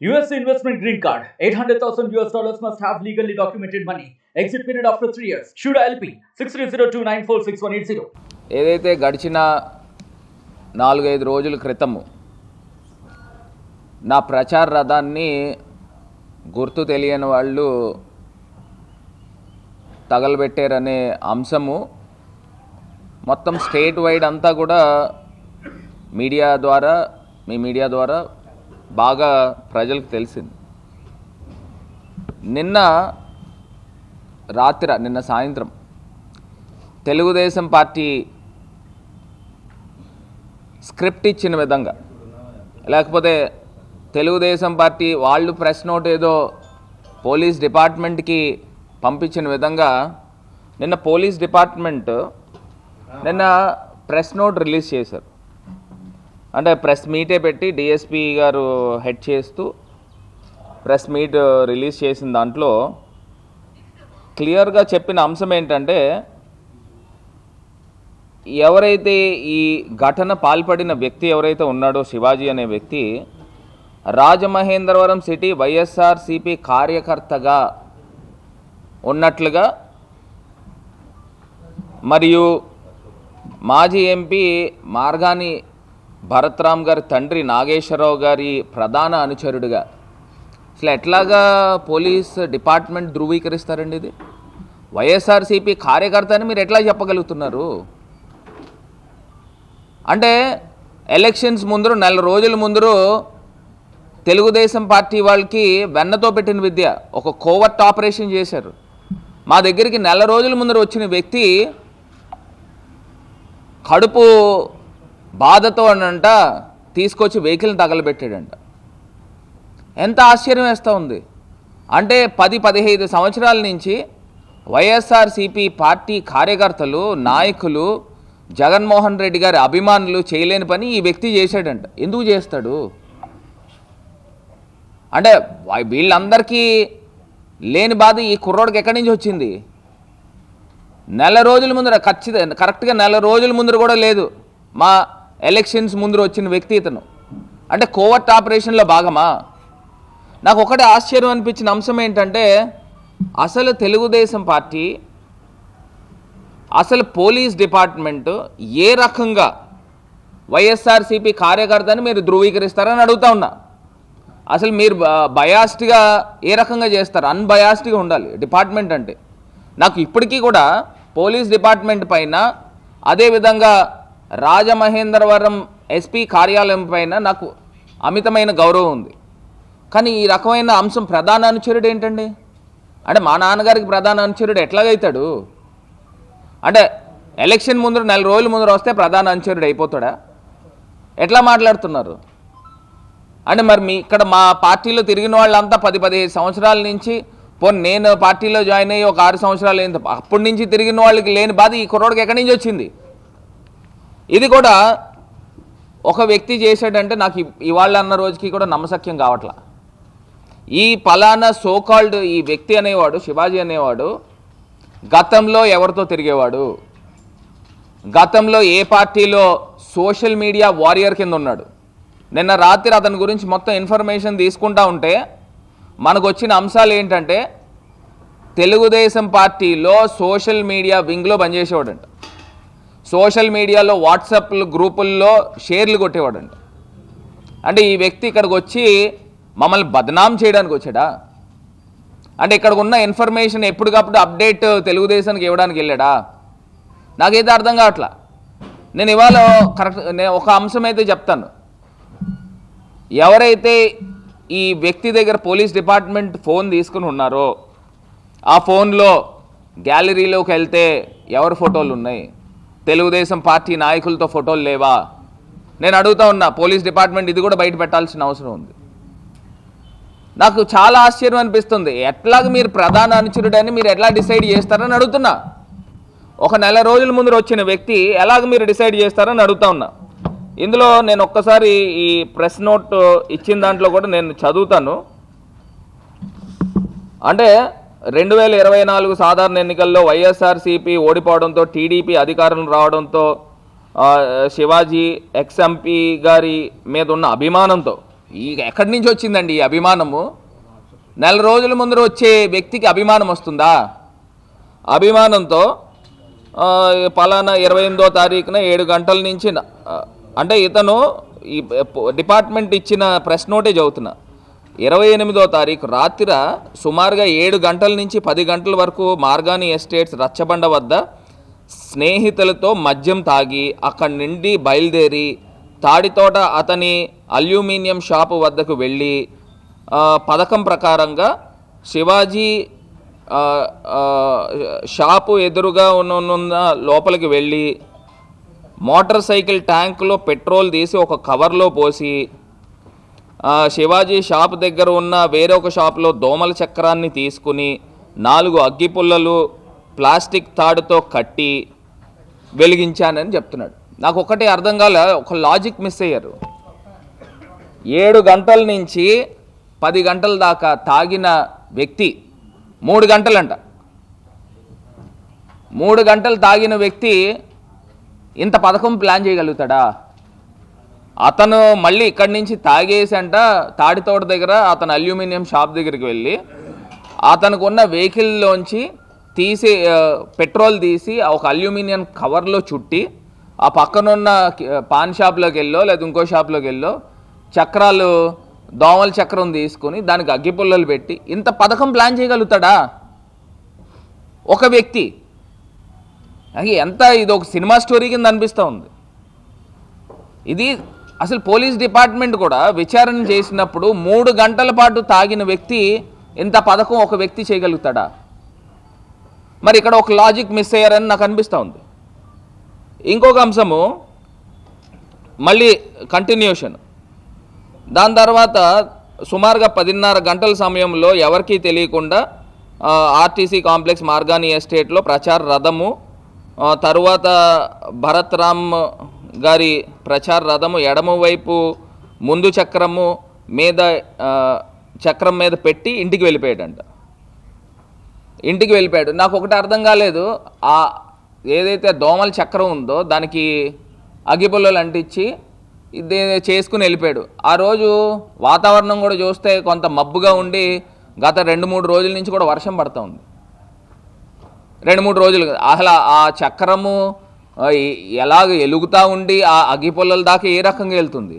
US investment green card. $800,000 must have legally documented money. Exit period after 3 years. Shuda LP 6302946180. ఏదైతే గడిచిన 4-5 రోజుల క్రితము నా ప్రచార రథాన్ని గుర్తు తెలియని వాళ్ళు తగలబెట్టారనే అంశము మొత్తం స్టేట్ వైడ్ అంతా కూడా మీడియా ద్వారా బాగా ప్రజలకు తెలిసింది. నిన్న సాయంత్రం తెలుగుదేశం పార్టీ స్క్రిప్ట్ ఇచ్చిన విధంగా, లేకపోతే తెలుగుదేశం పార్టీ వాళ్ళు ప్రెస్ నోట్ ఏదో పోలీస్ డిపార్ట్మెంట్కి పంపించిన విధంగా నిన్న police department press note release చేశారు. అంటే ప్రెస్ మీటే పెట్టి డిఎస్పీ గారు హెడ్ చేస్తూ ప్రెస్ మీట్ రిలీజ్ చేసిన దాంట్లో క్లియర్గా చెప్పిన అంశం ఏంటంటే, ఎవరైతే ఈ ఘటన పాల్పడిన వ్యక్తి ఎవరైతే ఉన్నాడో శివాజీ అనే వ్యక్తి రాజమహేంద్రవరం సిటీ వైఎస్ఆర్సీపీ కార్యకర్తగా ఉన్నట్లుగా మరియు మాజీ ఎంపీ మార్గాని భరత్రామ్ గారి తండ్రి నాగేశ్వరరావు గారి ప్రధాన అనుచరుడిగా అసలు ఎట్లాగా పోలీస్ డిపార్ట్మెంట్ ధృవీకరిస్తారండి? ఇది వైఎస్ఆర్సీపీ కార్యకర్త అని మీరు ఎట్లా చెప్పగలుగుతున్నారు? అంటే ఎలక్షన్స్ ముందర 4 రోజుల ముందర తెలుగుదేశం పార్టీ వాళ్ళకి వెన్నతో పెట్టిన విద్య ఒక కోవర్ట్ ఆపరేషన్ చేశారు. మా దగ్గరికి 4 రోజుల ముందర వచ్చిన వ్యక్తి కడుపు బాధతో అనంట తీసుకొచ్చి వెహికల్ని తగలబెట్టాడంట. ఎంత ఆశ్చర్యం వేస్తూ ఉంది అంటే, 10-15 సంవత్సరాల నుంచి వైఎస్ఆర్సీపీ పార్టీ కార్యకర్తలు, నాయకులు, జగన్మోహన్ రెడ్డి గారి అభిమానులు చేయలేని పని ఈ వ్యక్తి చేశాడంట. ఎందుకు చేస్తాడు అంటే, వీళ్ళందరికీ లేని బాధ ఈ కుర్రోడికి ఎక్కడి నుంచి వచ్చింది? 4 రోజుల ముందర కరెక్ట్గా 4 రోజుల ముందర కూడా లేదు. మా ఎలక్షన్స్ ముందర వచ్చిన వ్యక్తి ఇతను. అంటే కోవర్ట్ ఆపరేషన్లో భాగమా? నాకు ఒకటే ఆశ్చర్యం అనిపించిన అంశం ఏంటంటే, అసలు తెలుగుదేశం పార్టీ, అసలు పోలీస్ డిపార్ట్మెంటు ఏ రకంగా వైఎస్ఆర్సీపీ కార్యకర్తని మీరు ధృవీకరిస్తారని అడుగుతా ఉన్నా. అసలు మీరు బయాస్డ్గా ఏ రకంగా చేస్తారు? అన్బయాస్డ్గా ఉండాలి డిపార్ట్మెంట్ అంటే. నాకు ఇప్పటికీ కూడా పోలీస్ డిపార్ట్మెంట్ పైన, అదేవిధంగా రాజమహేంద్రవరం ఎస్పీ కార్యాలయం పైన నాకు అమితమైన గౌరవం ఉంది. కానీ ఈ రకమైన అంశం ప్రధాన అనుచరుడు ఏంటండి? అంటే మా నాన్నగారికి ప్రధాన అనుచరుడు ఎట్లాగైతాడు? అంటే ఎలక్షన్ ముందర 4 రోజుల ముందర వస్తే ప్రధాన అనుచరుడు అయిపోతాడా? ఎట్లా మాట్లాడుతున్నారు అంటే? మరి ఇక్కడ మా పార్టీలో తిరిగిన వాళ్ళంతా 10-15 సంవత్సరాల నుంచి, నేను పార్టీలో జాయిన్ అయ్యి ఒక 6 సంవత్సరాలు అయింది, అప్పటి నుంచి తిరిగిన వాళ్ళకి లేని బాధ ఈ కుర్రోడికి ఎక్కడి నుంచి వచ్చింది? ఇది కూడా ఒక వ్యక్తి చేశాడంటే నాకు ఇవాళ అన్న రోజుకి కూడా నమ్మశక్యం కావట్లా. ఈ పలానా సోకాల్డ్ ఈ వ్యక్తి అనేవాడు, శివాజీ అనేవాడు, గతంలో ఎవరితో తిరిగేవాడు, గతంలో ఏ పార్టీలో సోషల్ మీడియా వారియర్ కింద ఉన్నాడు. నిన్న రాత్రి అతని గురించి మొత్తం ఇన్ఫర్మేషన్ తీసుకుంటా ఉంటే మనకు వచ్చిన అంశాలు ఏంటంటే, తెలుగుదేశం పార్టీలో సోషల్ మీడియా వింగ్లో పనిచేసేవాడంట. సోషల్ మీడియాలో వాట్సాప్ గ్రూపుల్లో షేర్లు కొట్టేవాడంట. అంటే ఈ వ్యక్తి ఇక్కడికి వచ్చి మమ్మల్ని బదనాం చేయడానికి వచ్చాడా? అంటే ఇక్కడికి ఉన్న ఇన్ఫర్మేషన్ ఎప్పటికప్పుడు అప్డేట్ తెలుగుదేశానికి ఇవ్వడానికి వెళ్ళాడా? నాకైతే అర్థం కావట్లా. నేను ఇవాళ ఒక అంశం అయితే చెప్తాను. ఎవరైతే ఈ వ్యక్తి దగ్గర పోలీస్ డిపార్ట్మెంట్ ఫోన్ తీసుకుని ఉన్నారో, ఆ ఫోన్లో గ్యాలరీలోకి వెళ్తే ఎవరి ఫోటోలు ఉన్నాయి? తెలుగుదేశం పార్టీ నాయకులతో ఫోటోలు లేవా? నేను అడుగుతా ఉన్నా. పోలీస్ డిపార్ట్మెంట్ ఇది కూడా బయట పెట్టాల్సిన అవసరం ఉంది. నాకు చాలా ఆశ్చర్యం అనిపిస్తుంది. ఎట్లాగ మీరు ప్రధాన అనుచరుడని మీరు ఎట్లా డిసైడ్ చేస్తారని అడుగుతున్నా. ఒక 4 రోజుల ముందు వచ్చిన వ్యక్తి ఎలాగ మీరు డిసైడ్ చేస్తారని అడుగుతా ఉన్నా. ఇందులో నేను ఒక్కసారి ఈ ప్రెస్ నోట్ ఇచ్చిన దాంట్లో కూడా నేను చదువుతాను. అంటే 2024 సాధారణ ఎన్నికల్లో వైఎస్ఆర్సీపీ ఓడిపోవడంతో టీడీపీ అధికారం రావడంతో శివాజీ ఎక్స్ఎంపీ గారి మీద ఉన్న అభిమానంతో ఎక్కడి నుంచి వచ్చిందండి ఈ అభిమానము? నెల రోజుల ముందర వచ్చే వ్యక్తికి అభిమానం వస్తుందా? అభిమానంతో పలానా 28వ తారీఖున 7 గంటల నుంచి అంటే ఇతను ఈ డిపార్ట్మెంట్ ఇచ్చిన ప్రెస్ నోటే చదువుతున్నా, 28వ తారీఖు రాత్రి సుమారుగా 7 గంటల నుంచి 10 గంటల వరకు మార్గాని ఎస్టేట్స్ రచ్చబండ వద్ద స్నేహితులతో మద్యం తాగి అక్కడి నుండి బయలుదేరి తాడితోట అతని అల్యూమినియం షాపు వద్దకు వెళ్ళి పథకం ప్రకారంగా శివాజీ షాపు ఎదురుగా ఉన్న లోపలికి వెళ్ళి మోటార్ సైకిల్ ట్యాంకులో పెట్రోల్ తీసి ఒక కవర్లో పోసి శివాజీ షాప్ దగ్గర ఉన్న వేరొక షాపులో దోమల చక్రాన్ని తీసుకుని 4 అగ్గిపుల్లలు ప్లాస్టిక్ తాడుతో కట్టి వెలిగించానని చెప్తున్నాడు. నాకు ఒకటి అర్థం కాలే, ఒక లాజిక్ మిస్ అయ్యారు. 7 గంటల నుంచి 10 గంటల దాకా తాగిన వ్యక్తి 3 గంటలంట, 3 గంటలు తాగిన వ్యక్తి ఇంత పథకం ప్లాన్ చేయగలుగుతాడా? అతను మళ్ళీ ఇక్కడి నుంచి తాగేసి అంట తాడితోట దగ్గర అతను అల్యూమినియం షాప్ దగ్గరికి వెళ్ళి అతనికి ఉన్న వెహికల్లోంచి తీసి పెట్రోల్ తీసి ఒక అల్యూమినియం కవర్లో చుట్టి ఆ పక్కనున్న పాన్ షాప్లోకి వెళ్ళో లేదా ఇంకో షాప్లోకి వెళ్ళో చక్రాలు దోమల చక్రం తీసుకుని దానికి అగ్గిపుల్లలు పెట్టి ఇంత పథకం ప్లాన్ చేయగలుగుతాడా ఒక వ్యక్తి? ఎంత ఇది ఒక సినిమా స్టోరీ కింద అనిపిస్తూ ఉంది. ఇది అసలు పోలీస్ డిపార్ట్మెంట్ కూడా విచారణ చేసినప్పుడు 3 గంటల పాటు తాగిన వ్యక్తి ఇంత పథకం ఒక వ్యక్తి చేయగలుగుతాడా? మరి ఇక్కడ ఒక లాజిక్ మిస్ అయ్యారని నాకు అనిపిస్తూ ఉంది. ఇంకొక అంశము మళ్ళీ కంటిన్యూషన్. దాని తర్వాత సుమారుగా 10:30 గంటల సమయంలో ఎవరికీ తెలియకుండా ఆర్టీసీ కాంప్లెక్స్ మార్గాని ఎస్టేట్లో ప్రచార రథము, తరువాత భరత్ రామ్ గారి ప్రచార రథము ఎడమ వైపు ముందు చక్రం మీద పెట్టి ఇంటికి వెళ్ళిపోయాడంట. ఇంటికి వెళ్ళిపోయాడు. నాకు ఒకటి అర్థం కాలేదు, ఆ ఏదైతే దోమల చక్రం ఉందో దానికి అగ్గిపుల్లలు అంటించి ఇది చేసుకుని వెళ్ళిపోయాడు. ఆ రోజు వాతావరణం కూడా చూస్తే కొంత మబ్బుగా ఉండి గత 2-3 రోజుల నుంచి కూడా వర్షం పడుతూ ఉంది. 2-3 రోజులు అసలు ఆ చక్రము ఎలాగ ఎలుగుతూ ఉండి ఆ అగ్గిపుల్లల దాకా ఏ రకంగా వెళ్తుంది?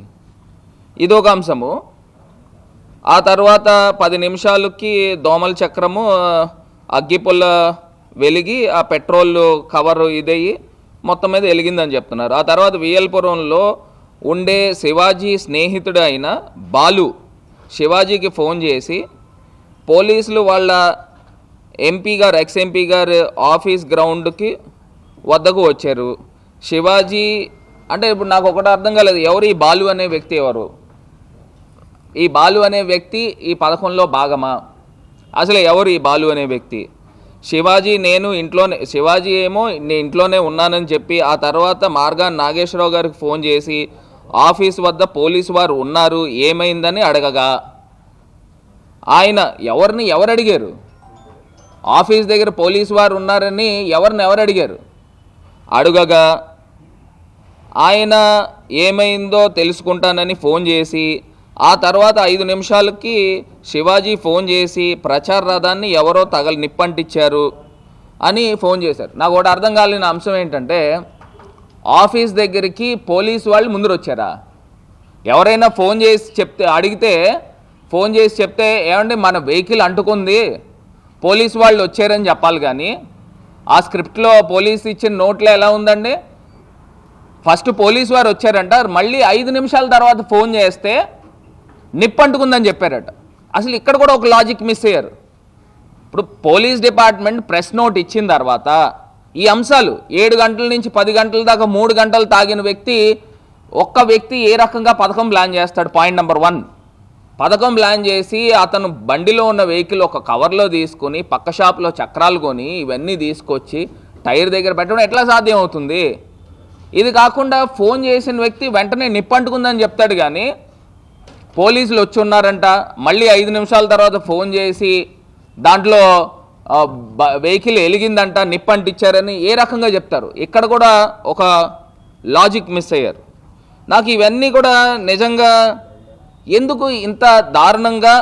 ఇదొక అంశము. ఆ తర్వాత 10 నిమిషాలకి దోమల చక్రము అగ్గిపుల్ల వెలిగి ఆ పెట్రోల్ కవర్ ఇదయ్యి మొత్తం మీద వెలిగిందని చెప్తున్నారు. ఆ తర్వాత విఎల్పురంలో ఉండే శివాజీ స్నేహితుడు అయిన బాలు శివాజీకి ఫోన్ చేసి పోలీసులు వాళ్ళ ఎంపీ గారు ఎక్స్-ఎంపీ గారు ఆఫీస్ గ్రౌండ్కి వద్దకు వచ్చారు. శివాజీ అంటే ఇప్పుడు నాకు ఒకటి అర్థం కాలేదు, ఎవరు ఈ బాలు అనే వ్యక్తి? ఎవరు ఈ బాలు అనే వ్యక్తి? ఈ పథకంలో భాగమా? అసలు ఎవరు ఈ బాలు అనే వ్యక్తి? శివాజీ ఏమో నేను ఇంట్లోనే ఉన్నానని చెప్పి ఆ తర్వాత మార్గాన్ నాగేశ్వరరావు గారికి ఫోన్ చేసి ఆఫీస్ వద్ద పోలీసు వారు ఉన్నారు ఏమైందని అడగగా ఆయన ఎవరు అడిగారు? ఆఫీస్ దగ్గర పోలీసు వారు ఉన్నారని ఎవరు అడిగారు? అడగగా ఆయన ఏమైందో తెలుసుకుంటానని ఫోన్ చేసి ఆ తర్వాత 5 నిమిషాలకి శివాజీ ఫోన్ చేసి ప్రచార రథాన్ని ఎవరో నిప్పంటించారు అని ఫోన్ చేశారు. నాకు ఒకటి అర్థం కాలేని అంశం ఏంటంటే ఆఫీస్ దగ్గరికి పోలీసు వాళ్ళు ముందర వచ్చారా? ఎవరైనా ఫోన్ చేసి చెప్తే ఏమండి మన వెహికల్ అంటుకుంది పోలీసు వాళ్ళు వచ్చారని చెప్పాలి. కానీ ఆ స్క్రిప్ట్లో పోలీసు ఇచ్చిన నోట్లో ఎలా ఉందండి? ఫస్ట్ పోలీసు వారు వచ్చారంట, మళ్ళీ 5 నిమిషాల తర్వాత ఫోన్ చేస్తే నిప్పంటుకుందని చెప్పారట. అసలు ఇక్కడ కూడా ఒక లాజిక్ మిస్ అయ్యారు. ఇప్పుడు పోలీస్ డిపార్ట్మెంట్ ప్రెస్ నోట్ ఇచ్చిన తర్వాత ఈ అంశాలు 7 గంటల నుంచి 10 గంటల దాకా 3 గంటలు తాగిన ఒక్క వ్యక్తి ఏ రకంగా పథకం ప్లాన్ చేస్తాడు? పాయింట్ నెంబర్ 1, పథకం ప్లాన్ చేసి అతను బండిలో ఉన్న వెహికల్ ఒక కవర్లో తీసుకొని పక్క షాప్లో చక్రాలు కొని ఇవన్నీ తీసుకొచ్చి టైర్ దగ్గర పెట్టడం ఎట్లా సాధ్యం అవుతుంది? ఇది కాకుండా ఫోన్ చేసిన వ్యక్తి వెంటనే నిప్పంటుకుందని చెప్తాడు, కానీ పోలీసులు వచ్చి ఉన్నారంట మళ్ళీ 5 నిమిషాల తర్వాత ఫోన్ చేసి దాంట్లో వెహికల్ ఎలిగిందంట నిప్పంటిచ్చారని ఏ రకంగా చెప్తారు? ఇక్కడ కూడా ఒక లాజిక్ మిస్ అయ్యారు. నాకు ఇవన్నీ కూడా నిజంగా ఎందుకు ఇంత దారుణంగా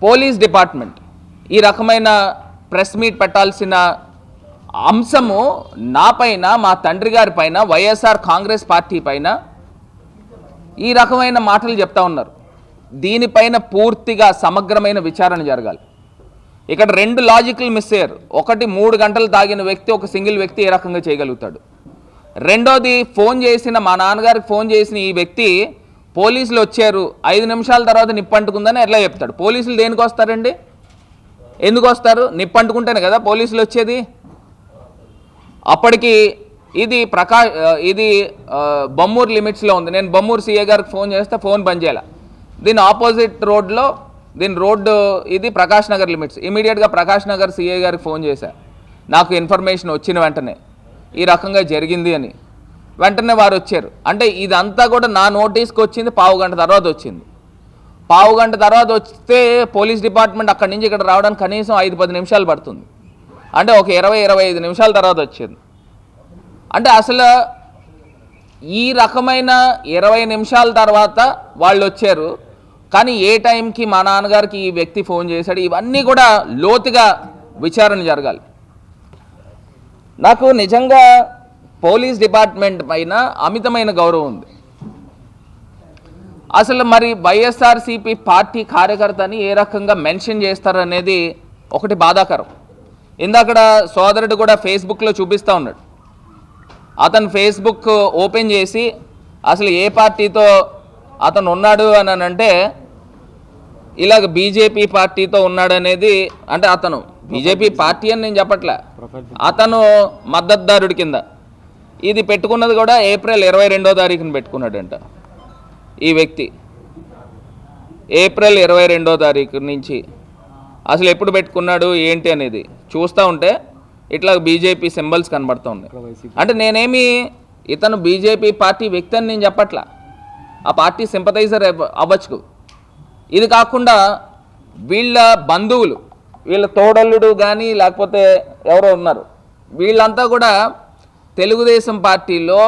పోలీస్ డిపార్ట్మెంట్ ఈ రకమైన ప్రెస్ మీట్ పెట్టాల్సిన అంశము నా పైన, మా తండ్రి గారి పైన, వైఎస్ఆర్ కాంగ్రెస్ పార్టీ పైన ఈ రకమైన మాటలు చెప్తా ఉన్నారు. దీనిపైన పూర్తిగా సమగ్రమైన విచారణ జరగాలి. ఇక్కడ 2 లాజిక్లు మిస్ అయ్యారు. ఒకటి, 3 గంటలు తాగిన వ్యక్తి, ఒక సింగిల్ వ్యక్తి ఏ రకంగా చేయగలుగుతాడు. రెండోది, ఫోన్ చేసిన మా నాన్నగారికి ఫోన్ చేసిన ఈ వ్యక్తి పోలీసులు వచ్చారు 5 నిమిషాల తర్వాత నిప్పంటుకుందని ఎట్లా చెప్తాడు? పోలీసులు దేనికి వస్తారండి? ఎందుకు వస్తారు? నిప్పంటుకుంటేనే కదా పోలీసులు వచ్చేది. అప్పటికి ఇది బొమ్మూరు లిమిట్స్లో ఉంది. నేను బొమ్మూరు సీఏ గారికి ఫోన్ చేస్తే ఫోన్ పనిచేయాల. దీని ఆపోజిట్ రోడ్లో రోడ్డు ఇది ప్రకాష్ నగర్ లిమిట్స్. ఇమీడియట్గా ప్రకాష్ నగర్ సీఏ గారికి ఫోన్ చేశా. నాకు ఇన్ఫర్మేషన్ వచ్చిన వెంటనే ఈ రకంగా జరిగింది అని. వెంటనే వారు వచ్చారు. అంటే ఇదంతా కూడా నా నోటీస్కి వచ్చింది 15 గంట తర్వాత వచ్చింది. 15 గంట తర్వాత వస్తే పోలీస్ డిపార్ట్మెంట్ అక్కడి నుంచి ఇక్కడ రావడానికి కనీసం 5-10 నిమిషాలు పడుతుంది. అంటే ఒక 20-25 నిమిషాల తర్వాత వచ్చింది. అంటే అసలు ఈ రకమైన 20 నిమిషాల తర్వాత వాళ్ళు వచ్చారు. కానీ ఏ టైంకి మా నాన్నగారికి ఈ వ్యక్తి ఫోన్ చేశాడు, ఇవన్నీ కూడా లోతుగా విచారణ జరగాలి. నాకు నిజంగా పోలీస్ డిపార్ట్మెంట్ పైన అమితమైన గౌరవం ఉంది. అసలు మరి వైఎస్ఆర్సీపీ పార్టీ కార్యకర్తని ఏ రకంగా మెన్షన్ చేస్తారనేది ఒకటి బాధాకరం. ఇందాకడ సోదరుడు కూడా ఫేస్బుక్లో చూపిస్తూ ఉన్నాడు. అతను ఫేస్బుక్ ఓపెన్ చేసి అసలు ఏ పార్టీతో అతను ఉన్నాడు అని అంటే ఇలాగ బీజేపీ పార్టీతో ఉన్నాడు అనేది. అంటే అతను బీజేపీ పార్టీ అని నేను చెప్పట్లే, అతను మద్దతుదారుడి కింద. ఇది పెట్టుకున్నది కూడా ఏప్రిల్ 22వ తారీఖున పెట్టుకున్నాడంట ఈ వ్యక్తి. ఏప్రిల్ 22వ తారీఖు నుంచి అసలు ఎప్పుడు పెట్టుకున్నాడు ఏంటి అనేది చూస్తూ ఉంటే ఇట్లా బీజేపీ సింబల్స్ కనబడుతూ ఉన్నాయి. అంటే నేనేమి ఇతను బీజేపీ పార్టీ వ్యక్తి అని నేను చెప్పట్లా, ఆ పార్టీ సింపథైజర్ అవ్వచ్చు. ఇది కాకుండా వీళ్ళ బంధువులు, వీళ్ళ తోడల్లుడు కానీ లేకపోతే ఎవరో ఉన్నారు, వీళ్ళంతా కూడా తెలుగుదేశం పార్టీలో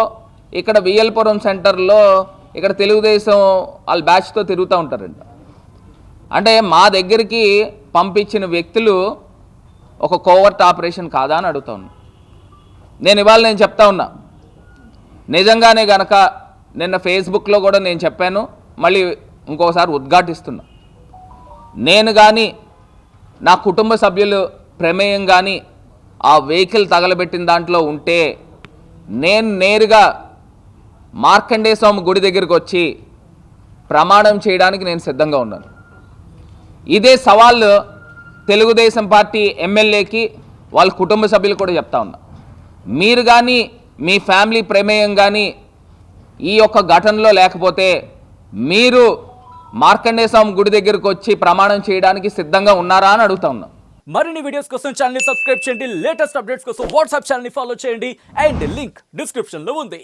ఇక్కడ విఎల్పురం సెంటర్లో ఇక్కడ తెలుగుదేశం వాళ్ళ బ్యాచ్తో తిరుగుతూ ఉంటారంట. అంటే మా దగ్గరికి పంపించిన వ్యక్తులు ఒక కోవర్ట్ ఆపరేషన్ కాదా అని అడుగుతా ఉన్నా. నేను చెప్తా ఉన్నా, నిజంగానే గనక నిన్న ఫేస్బుక్లో కూడా నేను చెప్పాను, మళ్ళీ ఇంకోసారి ఉద్ఘాటిస్తున్నా. నేను కానీ నా కుటుంబ సభ్యులు ప్రమేయం కానీ ఆ వెహికల్ తగలబెట్టిన దాంట్లో ఉంటే నేను నేరుగా మార్కండే స్వామి గుడి దగ్గరికి వచ్చి ప్రమాణం చేయడానికి నేను సిద్ధంగా ఉన్నాను. ఇదే సవాళ్ళు తెలుగుదేశం పార్టీ ఎమ్మెల్యేకి వాళ్ళ కుటుంబ సభ్యులు కూడా చెప్తా ఉన్నా. మీరు కానీ మీ ఫ్యామిలీ ప్రమేయం కానీ ఈ యొక్క ఘటనలో లేకపోతే మీరు మార్కండే స్వామి గుడి దగ్గరికి వచ్చి ప్రమాణం చేయడానికి సిద్ధంగా ఉన్నారా అని అడుగుతా ఉన్నా. మరిన్ని వీడియోస్ కోసం ఛానల్ ని సబ్స్క్రైబ్ చేయండి. లేటెస్ట్ అప్డేట్స్ కోసం వాట్సాప్ ఛానల్ ని ఫాలో చేయండి. అండ్ లింక్ డిస్క్రిప్షన్ లో ఉంది.